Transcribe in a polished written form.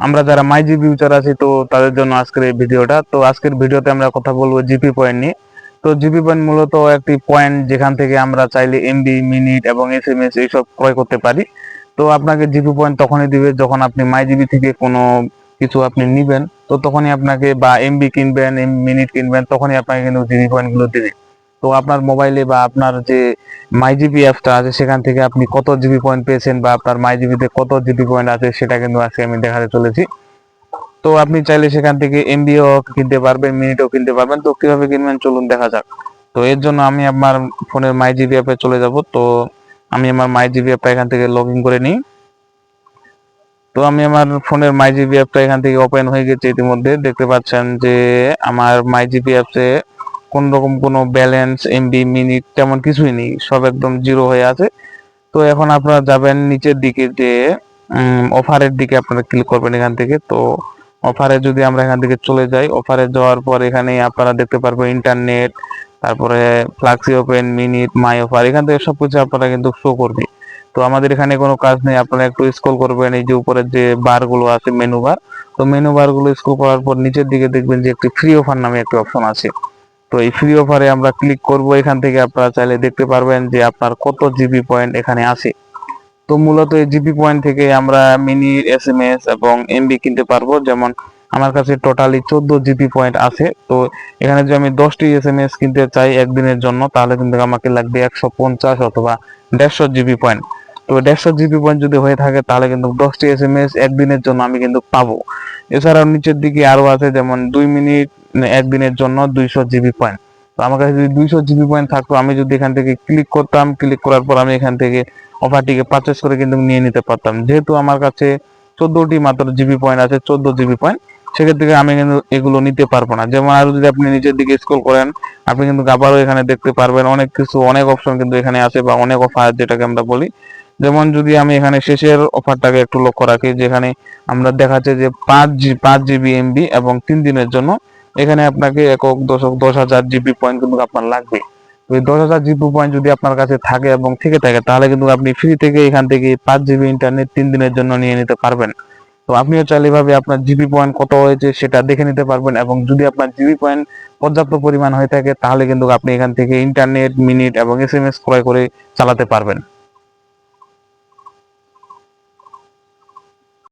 আমরা যারা মাই GB user আছি তো তাদের জন্য আজকের এই ভিডিওটা। তো আজকের ভিডিওতে আমরা কথা বলবো জিপি পয়েন্ট নিয়ে। তো জিপি পয়েন্ট মূলত একটি পয়েন্ট যেখান থেকে আমরা চাইলে এমবি, মিনিট এবং এসএমএস এইসব ক্রয় করতে পারি। তো আপনাকে জিপি পয়েন্ট তখনই দিবে যখন আপনি মাই জিবি থেকে কোনো কিছু আপনি নিবেন, তো তখনই আপনাকে, বা এমবি কিনবেন, মিনিট কিনবেন, তখনই আপনাকে কিন্তু জিপি পয়েন্ট গুলো দিবে। তো আপনার মোবাইলে বা আপনার যে মাই জিবি অ্যাপটা আছে সেখান থেকে আপনি কত জিবি পয়েন্ট পেয়েছেন বা আপনার মাই জিবিতে কত জিবি পয়েন্ট আছে সেটা কিন্তু আজকে আমি দেখাতে চলেছি। তো আপনি চাইলে সেখান থেকে এমবিও কিনতে পারবেন, মিনিটও কিনতে পারবেন। তো কিভাবে কিনবেন চলুন দেখা যাক। তো এর জন্য আমি আমার ফোনের মাই জিবি অ্যাপে চলে যাব। তো আমি আমার মাই জিবি অ্যাপটা এখান থেকে লগ ইন করে নিই। তো আমি আমার ফোনের মাই জিবি অ্যাপটা এখান থেকে ওপেন হয়ে গেছে। ইতিমধ্যে দেখতে পাচ্ছেন যে আমার মাই জিবি অ্যাপসে কোন রকম কোনো ব্যালেন্স, এমবি, মিনিট তেমন কিছুই নেই, সব একদম জিরো হয়ে আছে। তো এখন আপনারা যাবেন নিচের দিকে, যে অফারের দিকে আপনারা ক্লিক করবেন এখান থেকে। তো অফারে যদি আমরা এখান থেকে চলে যাই, অফারে যাওয়ার পর এখানে আপনারা দেখতে পারবেন ইন্টারনেট, তারপরে ফ্লাক্সি ওপেন, মিনিট, মাই অফার, এখান থেকে সবকিছু আপনারা কিন্তু শো করবে। তো আমাদের এখানে কোনো কাজ নেই, আপনারা একটু স্ক্রল করবেন, এই যে উপরের যে বার গুলো আছে, মেনু বার। তো মেনু বার গুলো স্ক্রল করার পর নিচের দিকে দেখবেন যে একটি ফ্রি অফার নামে একটি অপশন আছে। তো এই ফ্রি অফারে আমরা ক্লিক করব। এখান থেকে আপনারা চাইলে দেখতে পারবেন যে আপনার কত জিবি পয়েন্ট এখানে আছে। তো মূলত এই জিবি পয়েন্ট থেকে আমরা মিনিট, এসএমএস এবং এমবি কিনতে পারবো। যেমন আমার কাছে টোটালি 14 জিবি পয়েন্ট আছে। তো এখানে যদি আমি 10টি এসএমএস কিনতে চাই একদিনের জন্য, তাহলে কিন্তু আমাকে লাগবে 150 অথবা 150 জিবি পয়েন্ট। তো 150 জিবি পয়েন্ট যদি হয়ে থাকে তাহলে কিন্তু 10টি এসএমএস একদিনের জন্য আমি কিন্তু পাবো। এছাড়াও নিচের দিকে আরো আছে, যেমন 2 মিনিট একদিনের জন্য 200 জিবি পয়েন্ট। তো আমার কাছে যদি 200 জিবি পয়েন্ট থাকতো, আমি যদি এখান থেকে ক্লিক করতাম, ক্লিক করার পর আমি এখান থেকে অফারটিকে পারচেস করে কিন্তু নিয়ে নিতে পারতাম। যেহেতু আমার কাছে 14টি মাত্র জিবি পয়েন্ট আছে, 14 জিবি পয়েন্ট, সেক্ষেত্রে আমি কিন্তু এগুলো নিতে পারবো না। যেমন আরো যদি আপনি নিচের দিকে স্ক্রল করেন, আপনি কিন্তু আবারও এখানে দেখতে পারবেন অনেক কিছু, অনেক অপশন কিন্তু এখানে আছে, বা অনেক অফার যেটাকে আমরা বলি। যেমন যদি আমি এখানে শেষের অফারটাকে একটু লক্ষ্য রাখি, যেখানে আমরা দেখাচ্ছে যে 5 জিবি এমবি এবং 3 দিনের জন্য, এখানে আপনাকে একক দশক 10,000 জিবি পয়েন্ট কিন্তু আপনার লাগবে। ওই 10,000 জিবি পয়েন্ট যদি আপনার কাছে থাকে এবং থেকে থাকে, তাহলে কিন্তু আপনি ফ্রি থেকে এখান থেকে 5 জিবি ইন্টারনেট 3 দিনের জন্য নিয়ে নিতে পারবেন। তো আপনিও চাইলে এভাবে আপনার জিবি পয়েন্ট কত হয়েছে সেটা দেখে নিতে পারবেন, এবং যদি আপনার জিবি পয়েন্ট পর্যাপ্ত পরিমাণ হয়ে থাকে তাহলে কিন্তু আপনি এখান থেকে ইন্টারনেট, মিনিট এবং এসএমএস ক্রয় করে চালাতে পারবেন।